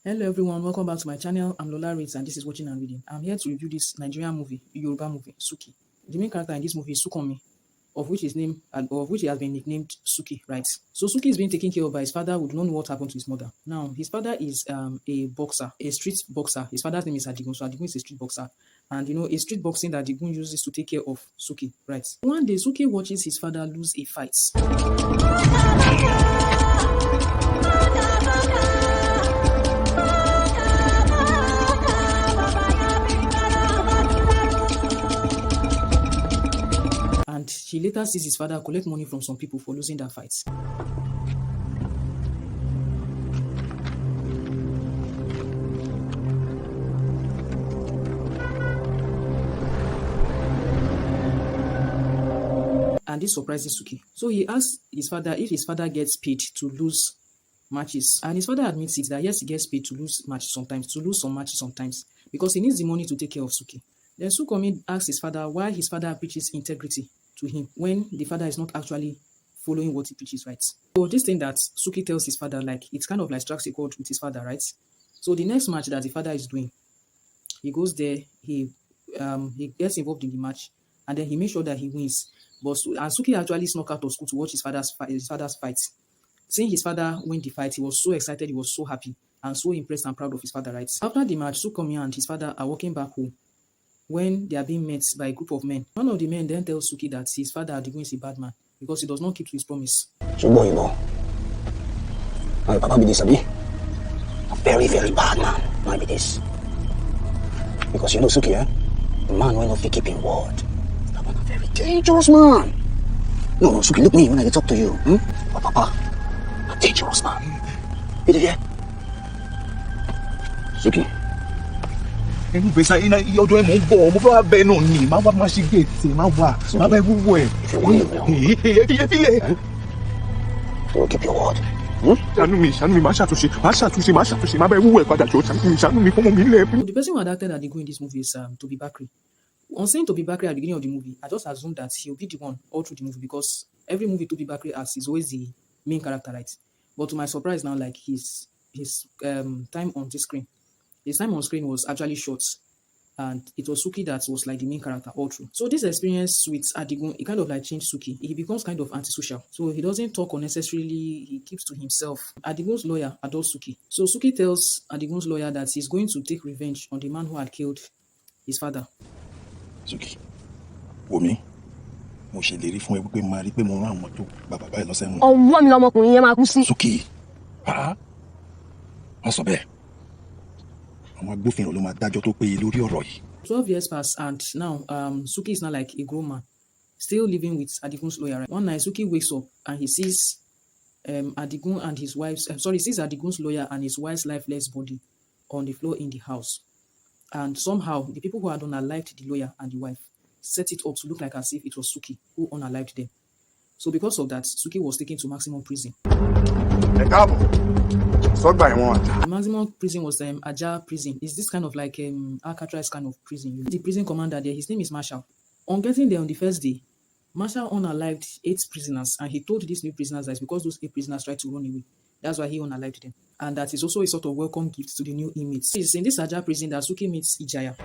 Hello everyone, welcome back to my channel. I'm Lola Reads and this is Watching and Reading. I'm here to review this Nigerian movie, Yoruba movie, Suky. The main character in this movie is Sukomi, of which he has been nicknamed Suky, right? So Suky is being taken care of by his father who do not know what happened to his mother. Now, his father is a boxer, a street boxer. His father's name is Adigun, so Adigun is a street boxer. And a street boxing that Adigun uses to take care of Suky, right? One day, Suky watches his father lose a fight. And she later sees his father collect money from some people for losing that fight. And this surprises Suky. So he asks his father if his father gets paid to lose matches. And his father admits it that yes, he gets paid to lose matches sometimes, to lose some matches sometimes, because he needs the money to take care of Suky. Then Sukomi asks his father why his father preaches integrity to him when the father is not actually following what he preaches, right? So this thing that Suky tells his father, like, it's kind of like strikes a chord with his father, right? So the next match that the father is doing, he goes there, he gets involved in the match, and then he makes sure that he wins. And Suky actually snuck out of school to watch his father's fight. Seeing his father win the fight, he was so excited, he was so happy, and so impressed and proud of his father, right? After the match, Sukomi and his father are walking back home when they are being met by a group of men. One of the men then tells Suky that his father Adigun is a bad man because he does not keep to his promise. So boy, my papa be this, a very, very bad man. Might be this. Because you know Suky, the man will not keep him word. That man a very dangerous man. No, Suky, look me when I talk to you. Oh, papa, a dangerous man. You did hear? Suky. Ẹnu gbèsè iná ọjọ́ ẹ̀ mọ̀ ń bọ̀ mo fẹ́ wá bẹ́ẹ̀ náà ni máa wá máa ṣe géètì máa wà máa bẹ́ẹ̀ wúwo ẹ̀. Efile. So keep your word. Ṣàánú mi máa ṣàtúnṣe máa bẹ́ẹ̀ wúwo ẹ̀ padà jọ ṣàánú mi fọmọ mi lẹ̀. The person who adapted Adigun in this movie is Tobi Bakri. On saying Tobi Bakri at the beginning of the movie, I just assumed that he'll be the one all through the movie because every movie Tobi Bakri has is always the main character, right? But to my surprise now, like his time on the screen. His time on screen was actually short, and it was Suky that was like the main character all through. So this experience with Adigun, it kind of like changed Suky. He becomes kind of antisocial. So he doesn't talk unnecessarily, he keeps to himself. Adigun's lawyer adores Suky. So Suky tells Adigun's lawyer that he's going to take revenge on the man who had killed his father. Suky, Omi, mo ṣèlérí fún ẹ pé máa rí pé mo rán àwọn tó bàbá báyìí lọ sẹ́wọ̀n. Ọwọ́ mi lọmọkùnrin yẹn máa kú sí. Suky, wọ́n sọ bẹ́ẹ̀. 12 years passed and now Suky is now like a grown man, still living with Adigun's lawyer. Right? One night Suky wakes up and he sees Adigun and his wife's sees Adigun's lawyer and his wife's lifeless body on the floor in the house. And somehow the people who had unalived the lawyer and the wife set it up to look like as if it was Suky who unalived them. So because of that, Suky was taken to maximum prison. The maximum prison was Aja prison. It's this kind of like Alcatraz kind of prison. The prison commander there, his name is Marshall. On getting there on the first day, Marshall unalived 8 prisoners, and he told these new prisoners that it's because those 8 prisoners tried to run away. That's why he unalived them. And that is also a sort of welcome gift to the new inmates. It's in this Aja prison that Suky meets Ijaya,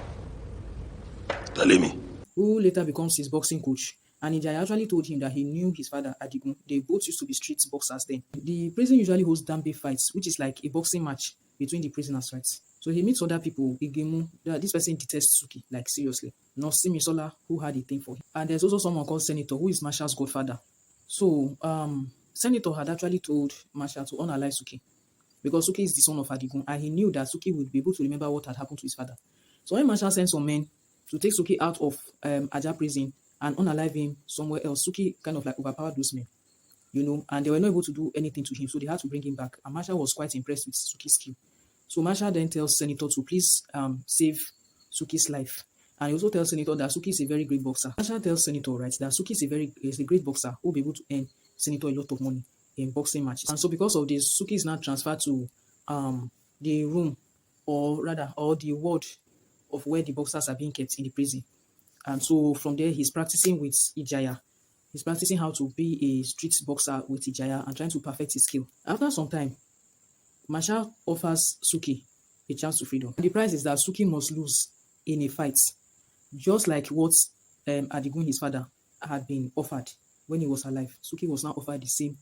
who later becomes his boxing coach. And Ijaya actually told him that he knew his father, Adigun. They both used to be street boxers then. The prison usually hosts dambe fights, which is like a boxing match between the prisoners, right? So he meets other people. This person detests Suky, like seriously. Not Simisola, who had a thing for him. And there's also someone called Senator, who is Marshall's godfather. So Senator had actually told Marshall to unalive Suky because Suky is the son of Adigun, and he knew that Suky would be able to remember what had happened to his father. So when Marshall sent some men to take Suky out of Aja prison and unalive him somewhere else, Suky kind of like overpowered those men, and they were not able to do anything to him, so they had to bring him back. And Marshall was quite impressed with Suky's skill. So Marshall then tells Senator to please save Suky's life. And he also tells Senator that Suky is a very great boxer. Marshall tells Senator, right, that Suky is a great boxer who will be able to earn Senator a lot of money in boxing matches. And so because of this, Suky is now transferred to the room, or the ward of where the boxers are being kept in the prison. And so from there, he's practicing with Ijaya. He's practicing how to be a street boxer with Ijaya and trying to perfect his skill. After some time, Marshall offers Suky a chance to freedom. The price is that Suky must lose in a fight, just like what Adigun, his father, had been offered when he was alive. Suky was now offered the same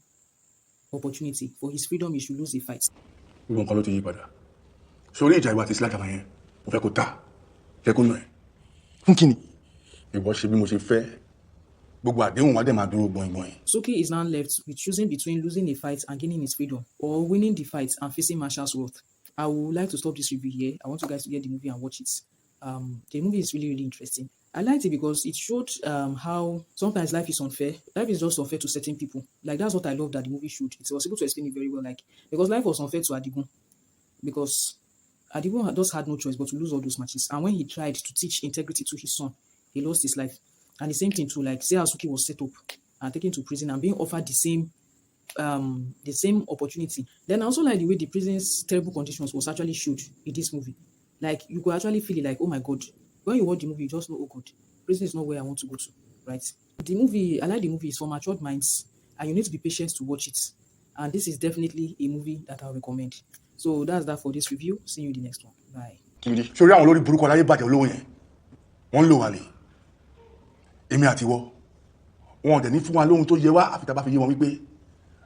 opportunity. For his freedom, he should lose the fight. Gbogbo nǹkan ló ti yí padà. Sórí ìjà ìwà àti sílájà yẹn, mo fẹ́ kó ta, fẹ́ kó nà ẹ́. Fún kí ni? Ìwọ ṣe bí mo ṣe fẹ́. Gbogbo àdéhùn wa dẹ̀ máa dúró gbọ̀ngbọ̀n. Suky is now left with choosing between losing a fight and gaining his freedom, or winning the fight and facing Marshall's wrath. I would like to stop this review here. I want you guys to get the movie and watch it. The movie is really, really interesting. I liked it because it showed how sometimes life is unfair. Life is just unfair to certain people. Like, that's what I love that the movie showed. It was able to explain it very well. Like, because life was unfair to Adigun. Because Adigun just had no choice but to lose all those matches. And when he tried to teach integrity to his son, he lost his life. And the same thing too, like, say how Suky was set up and taken to prison and being offered the same opportunity. Then I also like the way the prison's terrible conditions was actually showed in this movie. Like, you could actually feel it like, oh my God. When you watch the movie, you just know, oh God, prison is not where I want to go to, right? The movie, I like the movie, it's for matured minds, and you need to be patient to watch it. And this is definitely a movie that I'll recommend. So that's that for this review. See you in the next one. Bye. Sórí àwọn olórí burúkú aláyé bàjẹ́ olówó yẹn, wọ́n ń lò wá ní. Èmi àti wọ́, wọn ò dẹ̀ ní fún wa lóhun tó yẹ wá àfi tá bá fi yé wọn wípé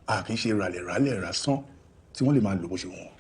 a kì í ṣe ràlẹ̀ rásán tí wọ́n lè máa lò bó ṣe wọn.